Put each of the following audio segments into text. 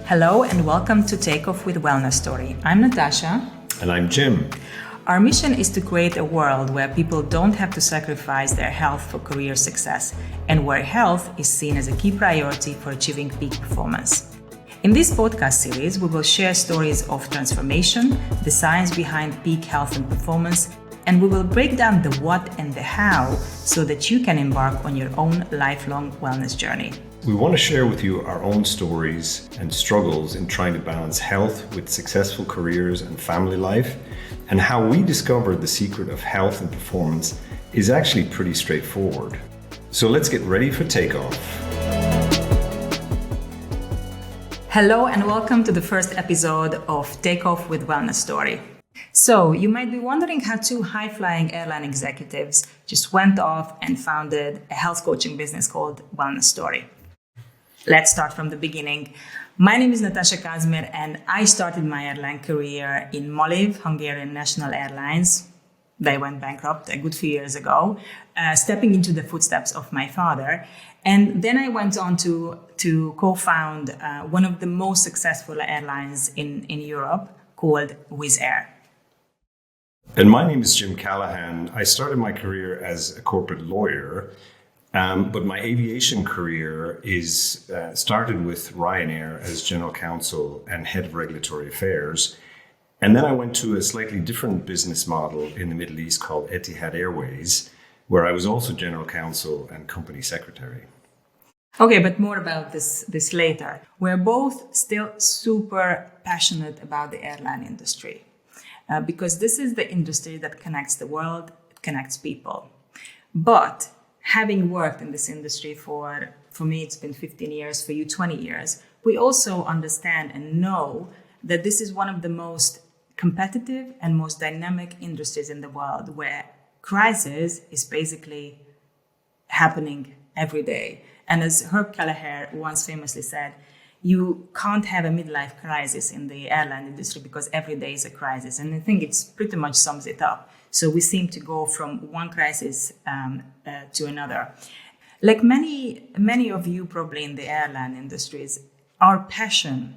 Hello and welcome to Takeoff with Wellnesstory. I'm Natasha. And I'm Jim. Our mission is to create a world where people don't have to sacrifice their health for career success and where health is seen as a key priority for achieving peak performance. In this podcast series, we will share stories of transformation, the science behind peak health and performance, and we will break down the what and the how so that you can embark on your own lifelong wellness journey. We want to share with you our own stories and struggles in trying to balance health with successful careers and family life, and how we discovered the secret of health and performance is actually pretty straightforward. So let's get ready for takeoff. Hello and welcome to the first episode of Takeoff with Wellnesstory. So you might be wondering how two high-flying airline executives just went off and founded a health coaching business called Wellnesstory. Let's start from the beginning. My name is Natasha Kazmir and I started my airline career in Maliv, Hungarian National Airlines. They went bankrupt a good few years ago, stepping into the footsteps of my father. And then I went on to co-found one of the most successful airlines in Europe called Wizz Air. And my name is Jim Callahan. I started my career as a corporate lawyer, but my aviation career is started with Ryanair as general counsel and head of regulatory affairs. And then I went to a slightly different business model in the Middle East called Etihad Airways, where I was also general counsel and company secretary. Okay, but more about this later. We're both still super passionate about the airline industry because this is the industry that connects the world, it connects people. But having worked in this industry for me, it's been 15 years, for you 20 years, we also understand and know that this is one of the most competitive and most dynamic industries in the world where crisis is basically happening every day. And as Herb Kelleher once famously said, you can't have a midlife crisis in the airline industry because every day is a crisis. And I think it's pretty much sums it up. So we seem to go from one crisis to another. Like many of you probably in the airline industries, our passion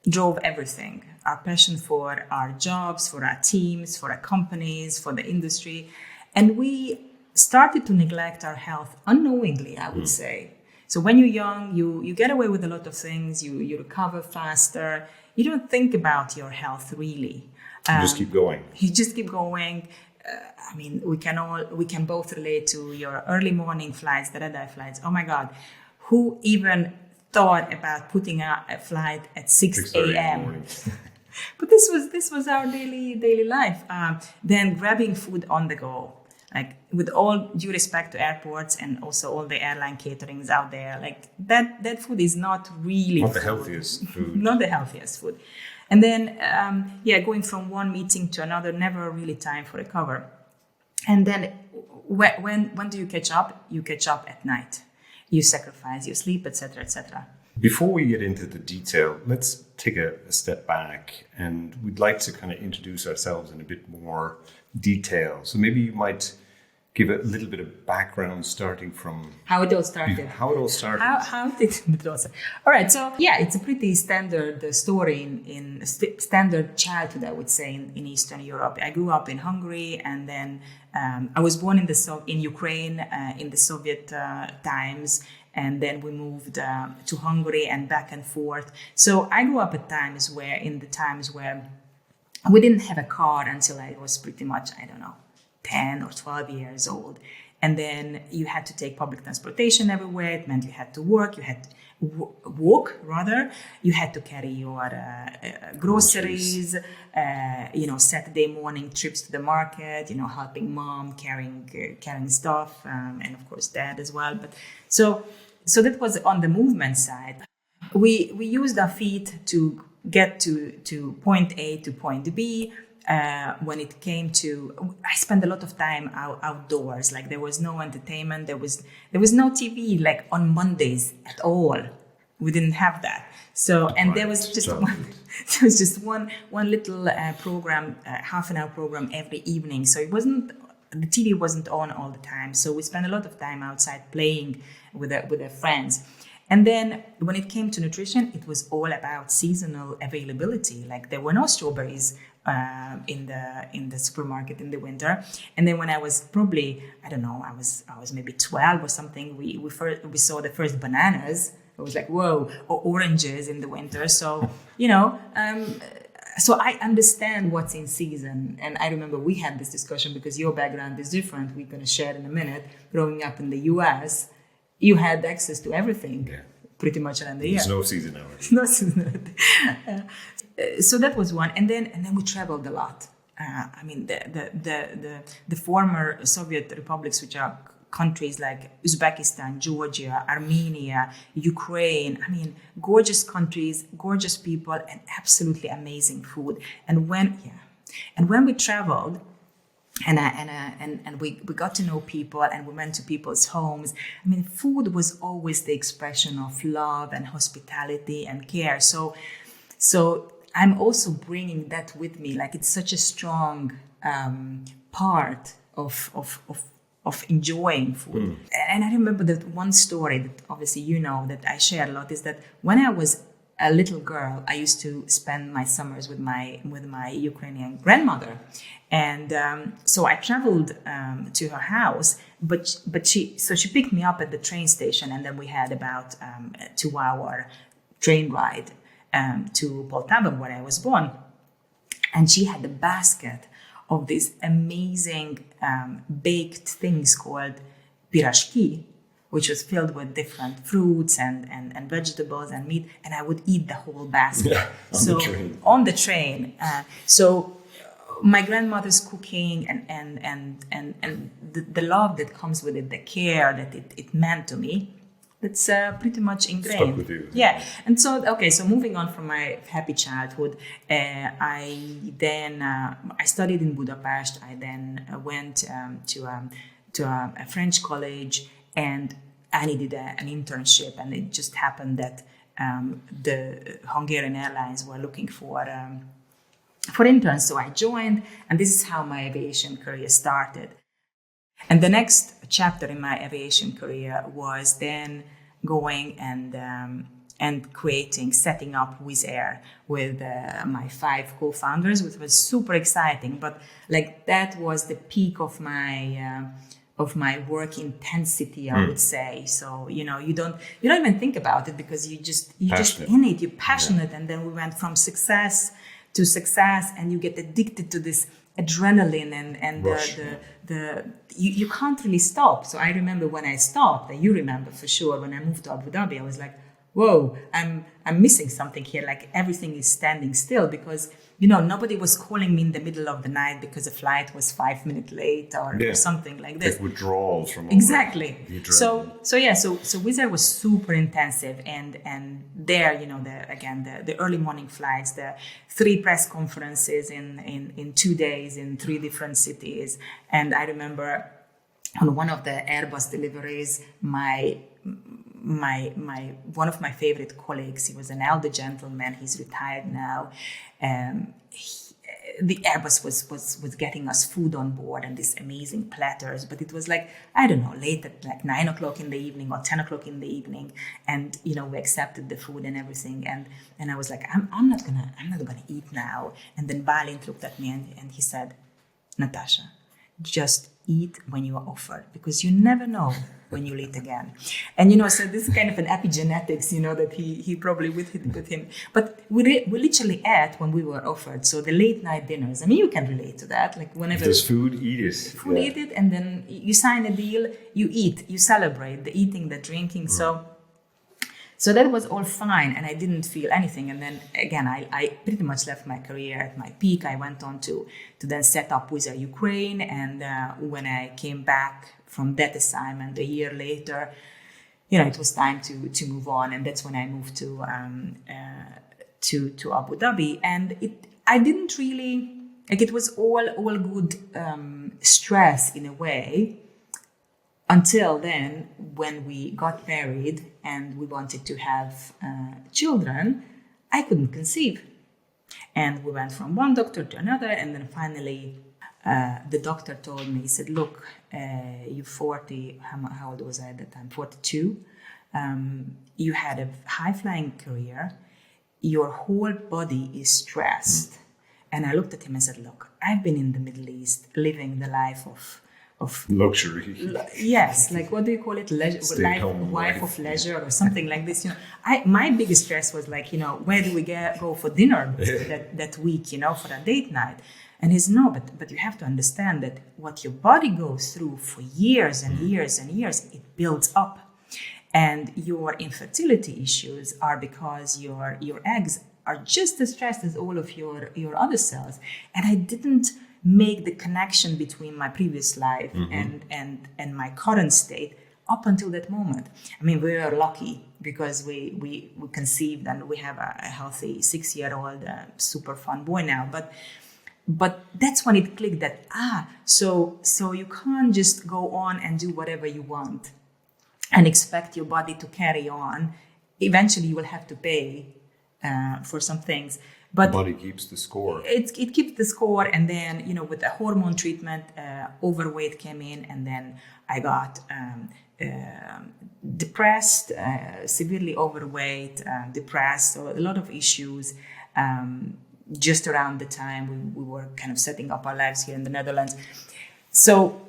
drove everything. Our passion for our jobs, for our teams, for our companies, for the industry. And we started to neglect our health unknowingly, I would say. So when you're young, you get away with a lot of things, you recover faster, you don't think about your health really. You just keep going. You just keep going. I mean, we can both relate to your early morning flights, the red-eye flights. Oh my God, who even thought about putting a flight at 6 a.m.? But this was our daily life. Then grabbing food on the go. Like, with all due respect to airports and also all the airline caterings out there, like that food is not really not the healthiest food. Not the healthiest food. And then, going from one meeting to another, never really time for recover. And then when do you catch up? You catch up at night. You sacrifice your sleep, etc., etc. Before we get into the detail, let's take a step back, and we'd like to kind of introduce ourselves in a bit more detail. So maybe you might give a little bit of background starting from how it all started. How it all started. How did it all start? All right, so yeah, it's a pretty standard story in standard childhood, I would say, in Eastern Europe. I grew up in Hungary, and then I was born in Ukraine in the Soviet times, and then we moved to Hungary and back and forth. So I grew up at times where we didn't have a car until I was pretty much, 10 or 12 years old. And then you had to take public transportation everywhere. It meant you had to work, you had to walk rather. You had to carry your groceries, Saturday morning trips to the market, helping mom carrying stuff, and of course dad as well. But so that was on the movement side. We used our feet to get to point A to point B. When it came to, I spent a lot of time outdoors. Like, there was no entertainment, there was no TV like on Mondays at all. We didn't have that. So, and there was just one little program, half an hour program every evening. So the TV wasn't on all the time. So we spent a lot of time outside playing with our friends. And then when it came to nutrition, it was all about seasonal availability. Like there were no strawberries in the supermarket in the winter. And then when I was probably, I don't know, I was maybe 12 or something, we saw the first bananas. It was like, whoa, or oranges in the winter. So, so I understand what's in season. And I remember we had this discussion because your background is different. We're going to share in a minute. Growing up in the US, you had access to everything pretty much around the year. There's no seasonality. No seasonality. So that was one. And then we traveled a lot. I mean, the former Soviet republics, which are countries like Uzbekistan, Georgia, Armenia, Ukraine. I mean, gorgeous countries, gorgeous people, and absolutely amazing food. And when we traveled, and we got to know people, and we went to people's homes. I mean, food was always the expression of love and hospitality and care. So I'm also bringing that with me. Like it's such a strong part of enjoying food. And I remember that one story that obviously that I share a lot is that when I was a little girl, I used to spend my summers with my Ukrainian grandmother, and so I traveled to her house. But she picked me up at the train station, and then we had about a 2-hour train ride to Poltava, where I was born. And she had a basket of these amazing baked things called pirashki, which was filled with different fruits and vegetables and meat, and I would eat the whole basket. On the train. So my grandmother's cooking and the love that comes with it, the care that it meant to me, that's pretty much ingrained. Stuck with you. Yeah. And so moving on from my happy childhood, I studied in Budapest. I then went to a French college, and I needed an internship, and it just happened that the Hungarian Airlines were looking for interns. So I joined, and this is how my aviation career started. And the next chapter in my aviation career was then going and setting up Wizz Air with my 5 co-founders, which was super exciting. But like that was the peak of my work intensity, I would say. So you don't even think about it because you're just in it. You're passionate, and then we went from success to success, and you get addicted to this adrenaline and you can't really stop. So I remember when I stopped, and you remember for sure when I moved to Abu Dhabi, I was like, whoa, I'm missing something here. Like everything is standing still because nobody was calling me in the middle of the night because a flight was 5 minutes late or something like this. Like withdrawals from exactly. So Wizz Air was super intensive, and there the early morning flights, the 3 press conferences in 2 days in 3 different cities. And I remember on one of the Airbus deliveries, one of my favorite colleagues, he was an elder gentleman, he's retired now. The Airbus was getting us food on board and these amazing platters, but it was like, I don't know, late at like 9 o'clock in the evening or 10 o'clock in the evening, and we accepted the food and everything, and I was like, I'm not gonna eat now. And then Balint looked at me and he said, Natasha, just eat when you are offered, because you never know when you'll eat again. And so this is kind of an epigenetics, that he probably with him. But we literally ate when we were offered. So the late night dinners, I mean, you can relate to that. Like whenever if there's food, eat it. Food, eat it, and then you sign a deal, you eat, you celebrate the eating, the drinking. So that was all fine, and I didn't feel anything. And then again, I pretty much left my career at my peak. I went on to then set up Wizz Air Ukraine, and when I came back from that assignment a year later, it was time to move on, and that's when I moved to Abu Dhabi. And I didn't really it was all good stress in a way. Until then, when we got married and we wanted to have children, I couldn't conceive. And we went from one doctor to another, and then finally the doctor told me, he said, look, you're 40, how old was I at that time? 42. you had a high-flying career, your whole body is stressed. And I looked at him and said, look, I've been in the Middle East living the life of luxury. Yes, like what do you call it? Wife of leisure or something like this. My biggest stress was like, where do we go for dinner that week, for a date night? And he's no, but you have to understand that what your body goes through for years and years and years, it builds up. And your infertility issues are because your eggs are just as stressed as all of your other cells. And I didn't make the connection between my previous life and my current state up until that moment. I mean, we are lucky because we conceived and we have a healthy 6-year-old super fun boy now. But that's when it clicked that, so you can't just go on and do whatever you want and expect your body to carry on. Eventually you will have to pay for some things. But the body keeps the score. It keeps the score, and then with the hormone treatment, overweight came in, and then I got depressed, severely overweight, depressed, so a lot of issues. Just around the time we were kind of setting up our lives here in the Netherlands, so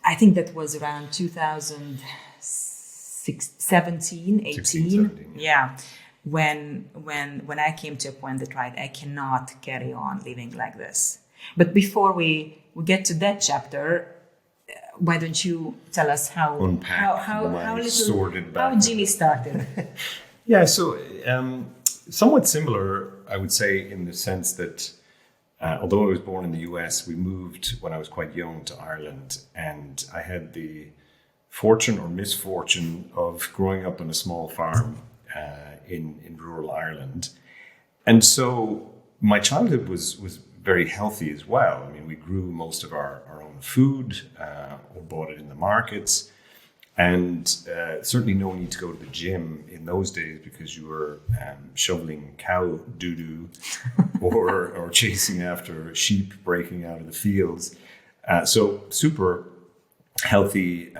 I think that was around 2017, 18. 17, yeah. When I came to a point that, right, I cannot carry on living like this. But before we get to that chapter, why don't you tell us how Jimmy started? Yeah, so somewhat similar, I would say, in the sense that although I was born in the US, we moved when I was quite young to Ireland, and I had the fortune or misfortune of growing up on a small farm in rural Ireland. And so my childhood was very healthy as well. I mean, we grew most of our own food or bought it in the markets. And certainly no need to go to the gym in those days because you were shoveling cow doo-doo or chasing after sheep breaking out of the fields. So super healthy,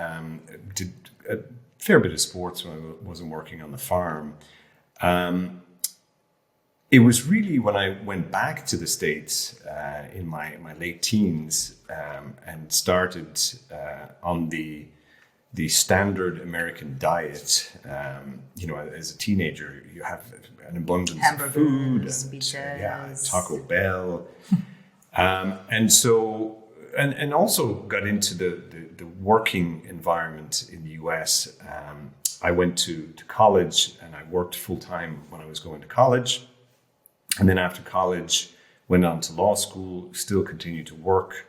did a fair bit of sports when I wasn't working on the farm. It was really when I went back to the States in my late teens and started on the standard American diet. As a teenager, you have an abundance of food, and, Taco Bell, and so and also got into the working environment in the US. I went to college and I worked full time when I was going to college. And then after college, went on to law school, still continued to work.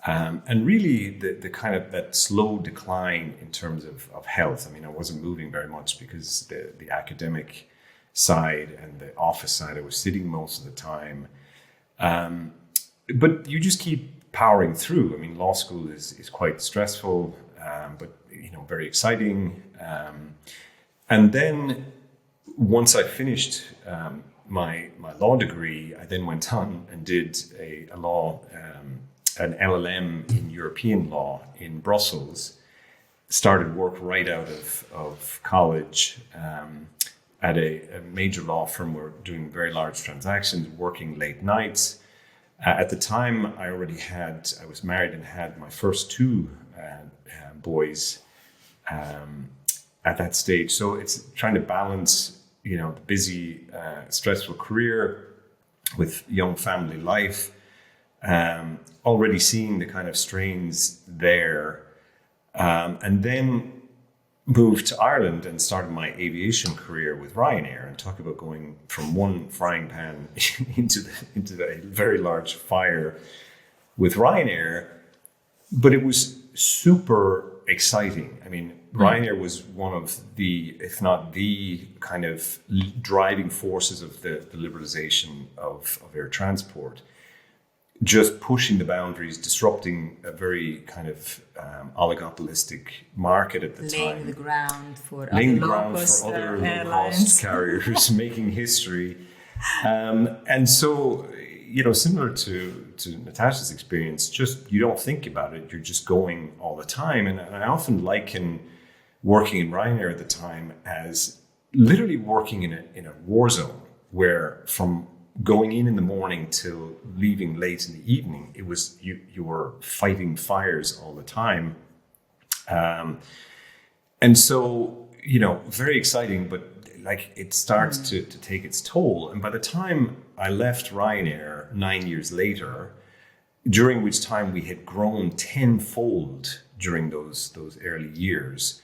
And really the kind of that slow decline in terms of health. I mean, I wasn't moving very much because the academic side and the office side, I was sitting most of the time. But you just keep powering through. I mean, law school is quite stressful, but very exciting. And then once I finished my law degree, I then went on and did an LLM in European law in Brussels. Started work right out of college at a major law firm. We're doing very large transactions, working late nights. At the time, I was married and had my first two boys at that stage. So it's trying to balance, the busy, stressful career with young family life. Already seeing the kind of strains there. And then moved to Ireland and started my aviation career with Ryanair, and talk about going from one frying pan into a very large fire with Ryanair. But it was super exciting. I mean, Ryanair was one of the, if not the kind of driving forces of the liberalization of air transport. Just pushing the boundaries, disrupting a very kind of oligopolistic market at the time. Laying the ground for other low-cost carriers, making history. And so, similar to Natasha's experience, just you don't think about it, you're just going all the time. And I often liken working in Ryanair at the time as literally working in a war zone, where from going in the morning till leaving late in the evening, it was you were fighting fires all the time. And so, very exciting, but like it starts to take its toll. And by the time I left Ryanair 9 years later, during which time we had grown tenfold during those early years,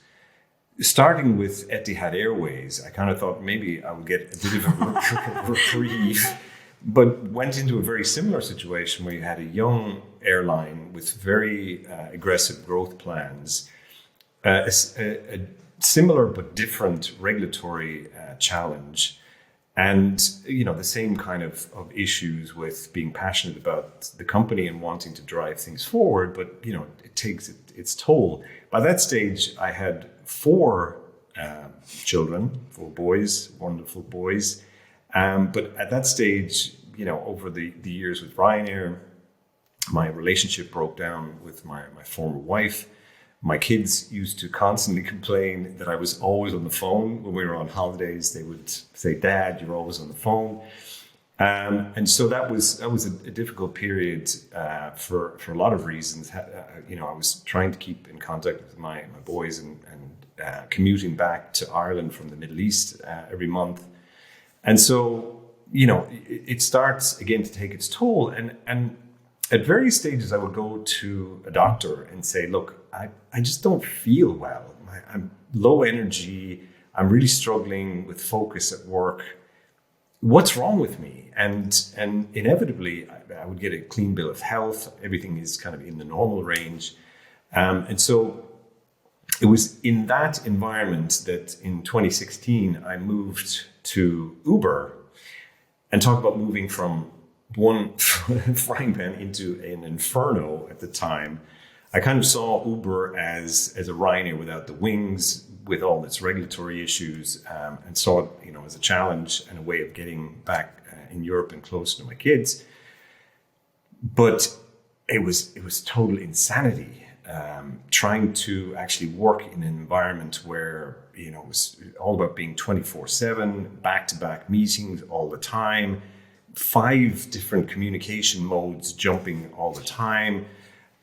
starting with Etihad Airways, I kind of thought maybe I would get a bit of a reprieve, but went into a very similar situation where you had a young airline with very aggressive growth plans, a similar but different regulatory challenge, and the same kind of issues with being passionate about the company and wanting to drive things forward, but it takes its toll. By that stage, I had four children, four boys, wonderful boys. But at that stage, over the years with Ryanair, my relationship broke down with my former wife. My kids used to constantly complain that I was always on the phone. When we were on holidays, they would say, "Dad, you're always on the phone." And so that was a difficult period for a lot of reasons. I was trying to keep in contact with my boys and commuting back to Ireland from the Middle East every month. And so, it starts again to take its toll. And at various stages, I would go to a doctor and say, "Look, I just don't feel well. I'm low energy. I'm really struggling with focus at work. What's wrong with me?" And inevitably, I would get a clean bill of health. Everything is kind of in the normal range. And so it was in that environment that in 2016, I moved to Uber. And talk about moving from one frying pan into an inferno at the time. I kind of saw Uber as a Ryanair without the wings, with all its regulatory issues, and saw it, as a challenge and a way of getting back in Europe and closer to my kids. But it was total insanity, trying to actually work in an environment where it was all about being 24/7, back-to-back meetings all the time, 5 different communication modes jumping all the time.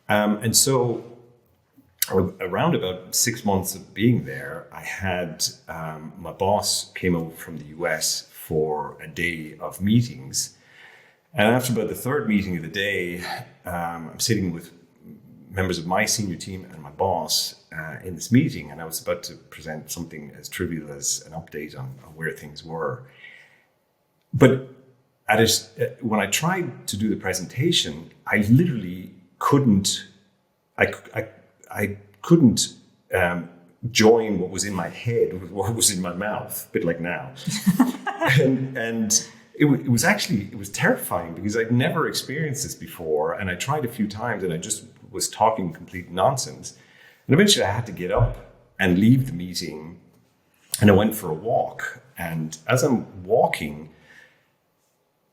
And so around about 6 months of being there, I had my boss came over from the US for a day of meetings. And after about the third meeting of the day, I'm sitting with members of my senior team and my boss in this meeting, and I was about to present something as trivial as an update on where things were. But when I tried to do the presentation, I literally couldn't. I couldn't join what was in my head with what was in my mouth, a bit like now. and it was terrifying because I'd never experienced this before, and I tried a few times, and I just was talking complete nonsense. And eventually I had to get up and leave the meeting, and I went for a walk. And as I'm walking,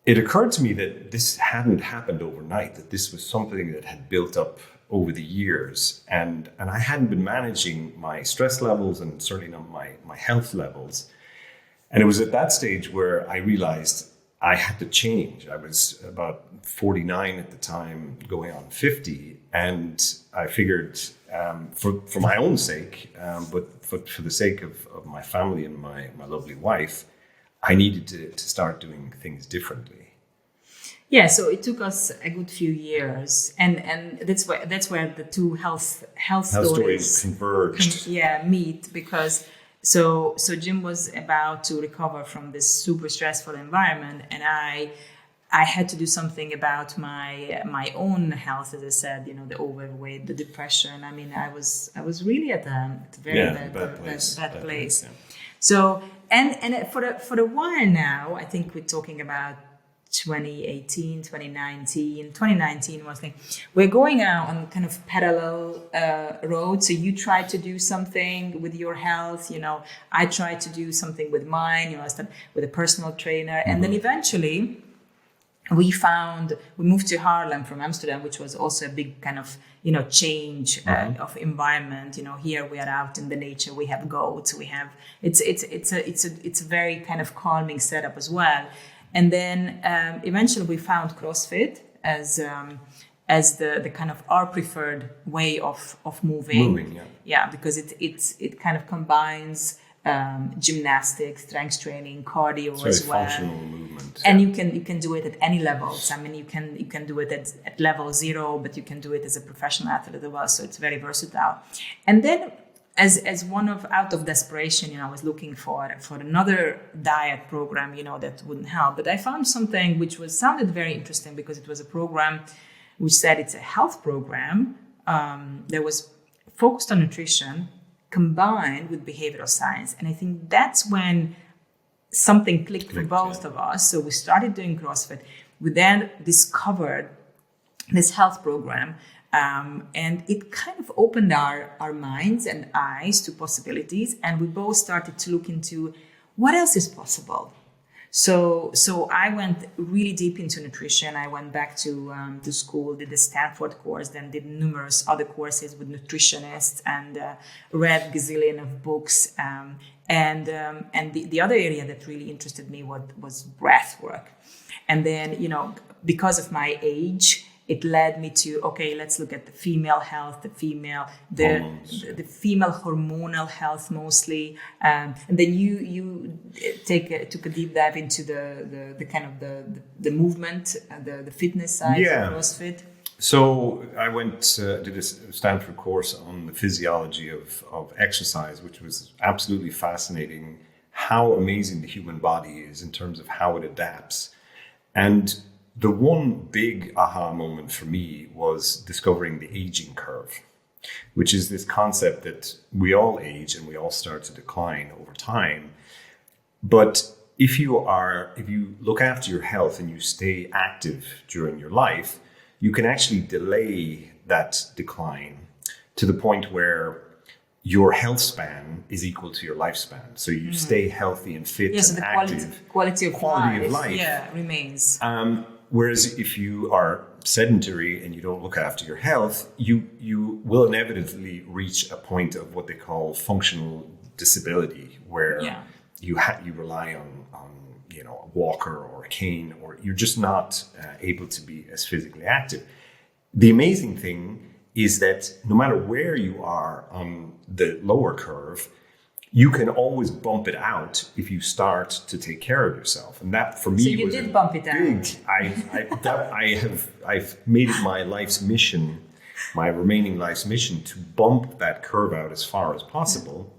it occurred to me that this hadn't happened overnight, that this was something that had built up over the years. And I hadn't been managing my stress levels and certainly not my health levels. And it was at that stage where I realized I had to change. I was about 49 at the time, going on 50. And I figured for my own sake, but for the sake of my family and my lovely wife, I needed to start doing things differently. Yeah, so it took us a good few years, and that's where the two health stories converged. Meet, because so Jim was about to recover from this super stressful environment, and I had to do something about my own health, as I said, the overweight, the depression. I mean, I was really at a very bad place. Yeah. So and for a while now, I think we're talking about 2018, 2019. 2019 was like, we're going out on kind of parallel roads. So you tried to do something with your health, I tried to do something with mine, I started with a personal trainer. And then eventually we moved to Haarlem from Amsterdam, which was also a big kind of, change of environment. Here we are out in the nature, we have goats, it's a very kind of calming setup as well. And then eventually we found CrossFit as the kind of our preferred way of moving. Yeah, because it kind of combines gymnastics, strength training, cardio as well. Functional movement. And you can do it at any levels. I mean, you can do it at level 0, but you can do it as a professional athlete as well. So it's very versatile. And then as one out of desperation, I was looking for another diet program, that wouldn't help. But I found something which sounded very interesting, because it was a program which said it's a health program that was focused on nutrition combined with behavioral science. And I think that's when something clicked for both of us. So we started doing CrossFit. We then discovered this health program, and it kind of opened our minds and eyes to possibilities. And we both started to look into what else is possible. So I went really deep into nutrition. I went back to school, did the Stanford course, then did numerous other courses with nutritionists, and read gazillion of books. And the other area that really interested me was breath work. And then, because of my age, it led me to, okay, let's look at the female health, the female hormonal health mostly. And then you took a deep dive into the kind of the movement, the fitness side of CrossFit. So I did a Stanford course on the physiology of exercise, which was absolutely fascinating, how amazing the human body is in terms of how it adapts. And the one big aha moment for me was discovering the aging curve, which is this concept that we all age and we all start to decline over time. But if you look after your health and you stay active during your life, you can actually delay that decline to the point where your health span is equal to your lifespan. So you stay healthy and fit and the active. Quality of life remains. Whereas if you are sedentary and you don't look after your health, you will inevitably reach a point of what they call functional disability, where you rely on a walker or a cane, or you're just not able to be as physically active. The amazing thing is that no matter where you are on the lower curve, you can always bump it out if you start to take care of yourself. And that for me was bump it out. I've made it my remaining life's mission to bump that curve out as far as possible,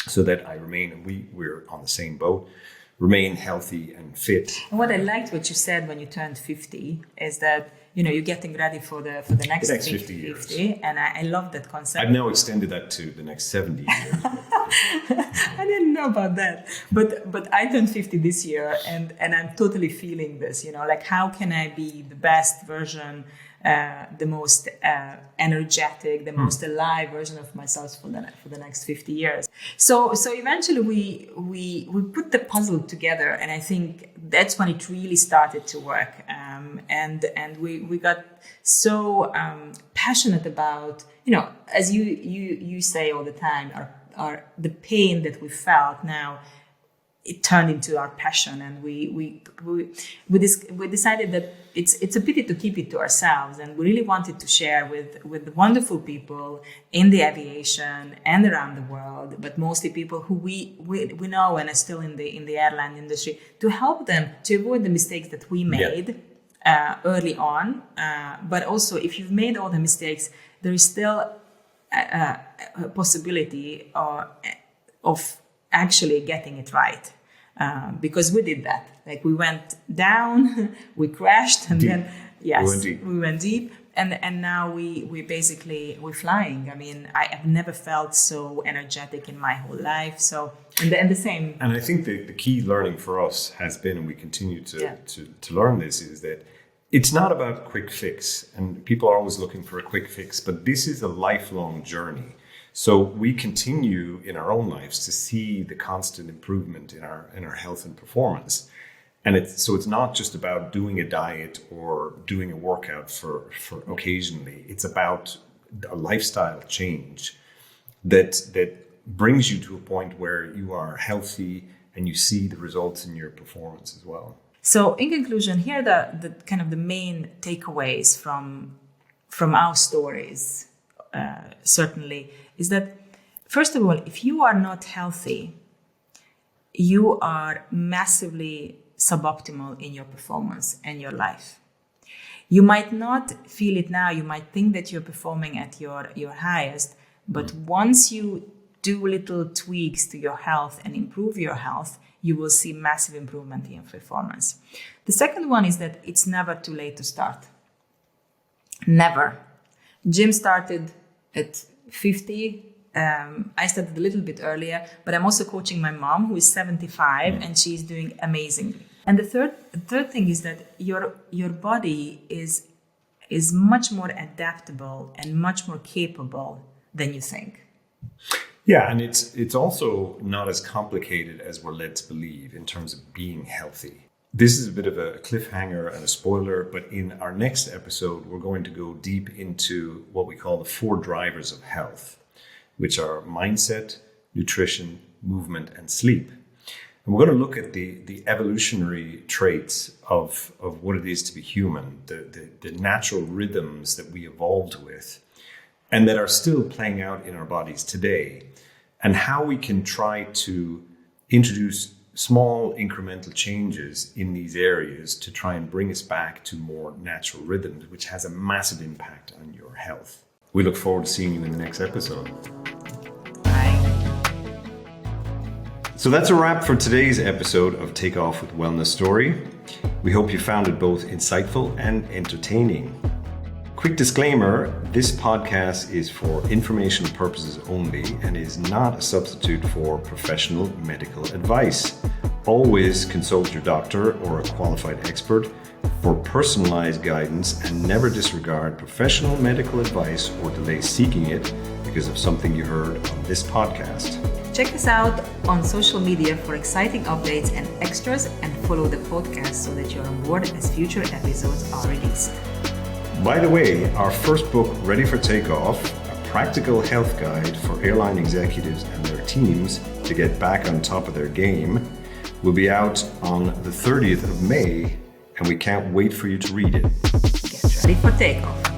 so that I remain, and we're on the same boat, remain healthy and fit. And what I liked what you said when you turned 50 is that you're getting ready for the next 50 years. And I love that concept. I've now extended that to the next 70 years. I didn't know about that, but I turned 50 this year, and I'm totally feeling this. Like, how can I be the best version, the most energetic, the most alive version of myself for the next 50 years? So eventually we put the puzzle together, and I think that's when it really started to work. And we got so passionate about, as you say all the time, the pain that we felt. Now it turned into our passion, and we decided that it's a pity to keep it to ourselves, and we really wanted to share with the wonderful people in the aviation and around the world, but mostly people who we know and are still in the airline industry, to help them to avoid the mistakes that we made early on. But also, if you've made all the mistakes, there is still a possibility of actually getting it right, because we did that. Like, we went down, we crashed, and then we went deep, and now we're flying. I mean, I have never felt so energetic in my whole life. So and the same. And I think the key learning for us has been, and we continue to learn this, is that it's not about a quick fix, and people are always looking for a quick fix, but this is a lifelong journey. So we continue in our own lives to see the constant improvement in our health and performance. And it's not just about doing a diet or doing a workout for occasionally. It's about a lifestyle change that brings you to a point where you are healthy and you see the results in your performance as well. So in conclusion, here are the kind of the main takeaways from our stories, certainly, is that, first of all, if you are not healthy, you are massively suboptimal in your performance and your life. You might not feel it now. You might think that you're performing at your highest, but once you do little tweaks to your health and improve your health, you will see massive improvement in your performance. The second one is that it's never too late to start. Never. Jim started at 50. I started a little bit earlier, but I'm also coaching my mom, who is 75, and she's doing amazingly. And the third thing is that your body is much more adaptable and much more capable than you think. Yeah, and it's also not as complicated as we're led to believe in terms of being healthy. This is a bit of a cliffhanger and a spoiler, but in our next episode, we're going to go deep into what we call the 4 drivers of health, which are mindset, nutrition, movement, and sleep. And we're going to look at the evolutionary traits of what it is to be human, the natural rhythms that we evolved with and that are still playing out in our bodies today, and how we can try to introduce small incremental changes in these areas to try and bring us back to more natural rhythms, which has a massive impact on your health. We look forward to seeing you in the next episode. So that's a wrap for today's episode of Takeoff with Wellnesstory. We hope you found it both insightful and entertaining. Quick disclaimer, this podcast is for informational purposes only and is not a substitute for professional medical advice. Always consult your doctor or a qualified expert for personalized guidance, and never disregard professional medical advice or delay seeking it because of something you heard on this podcast. Check us out on social media for exciting updates and extras, and follow the podcast so that you're on board as future episodes are released. By the way, our first book, Ready for Takeoff, a practical health guide for airline executives and their teams to get back on top of their game, will be out on the 30th of May, and we can't wait for you to read it. Get ready for takeoff.